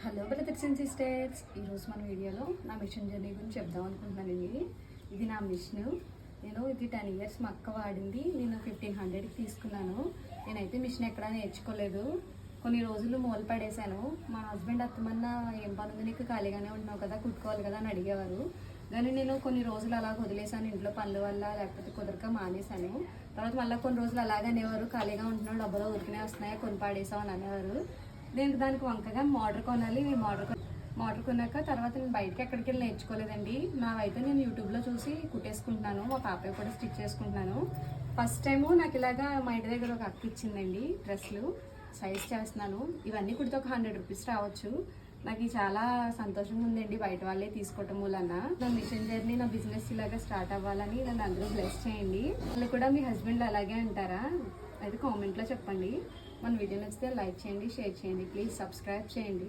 Hello brothers and sisters, ఈరోజు మన వీడియోలో నా మిషన్ జర్నీ గురించి చెప్దాం అనుకుంటున్నానండి. ఇది నా మిషన్. నేను ఇది 10 years మా అక్క వాడింది. నేను 1500కి తీసుకున్నాను. నేనైతే మిషన్ ఎక్కడా నేర్చుకోలేదు. కొన్ని రోజులు మూల పడేశాను. మా హస్బెండ్ అత్తమన్నా ఏం పని ఉంది, నీకు ఖాళీగానే ఉంటున్నావు కదా, కుట్టుకోవాలి కదా అని అడిగేవారు. కానీ నేను కొన్ని రోజులు అలా వదిలేశాను, ఇంట్లో పనుల వల్ల, లేకపోతే కుదరక మానేశాను. తర్వాత మళ్ళీ కొన్ని రోజులు అలాగే అనేవారు, ఖాళీగా ఉంటున్నావు, డబ్బులు ఉరికినే వస్తున్నాయి, కొని పాడేసావు అని అనేవారు. నేను దానికి వంకగా మోటార్ కొనాలి. మోటార్ కొన్నాక తర్వాత నేను బయటకి ఎక్కడికి వెళ్ళి నేర్చుకోలేదండి. నావైతే నేను యూట్యూబ్లో చూసి కుట్టేసుకుంటున్నాను. మా పాపయ్య కూడా స్టిచ్ చేసుకుంటున్నాను. ఫస్ట్ టైము నాకు ఇలాగా మా ఇంటి దగ్గర ఒక అక్క ఇచ్చిందండి డ్రెస్సులు. సైజ్ చేస్తున్నాను. ఇవన్నీ కుడితే ఒక 100 రూపీస్ రావచ్చు. నాకు చాలా సంతోషంగా ఉందండి బయట వాళ్ళే తీసుకోవటం వలన. నా మిషన్ జర్నీ, నా బిజినెస్ ఇలాగా స్టార్ట్ అవ్వాలని నన్ను అందరూ బ్లెస్ చేయండి. వాళ్ళు కూడా మీ హస్బెండ్ అలాగే అంటారా అయితే కామెంట్లో చెప్పండి. మన వీడియో నచ్చితే లైక్ చేయండి, షేర్ చేయండి, ప్లీజ్ సబ్స్క్రైబ్ చేయండి.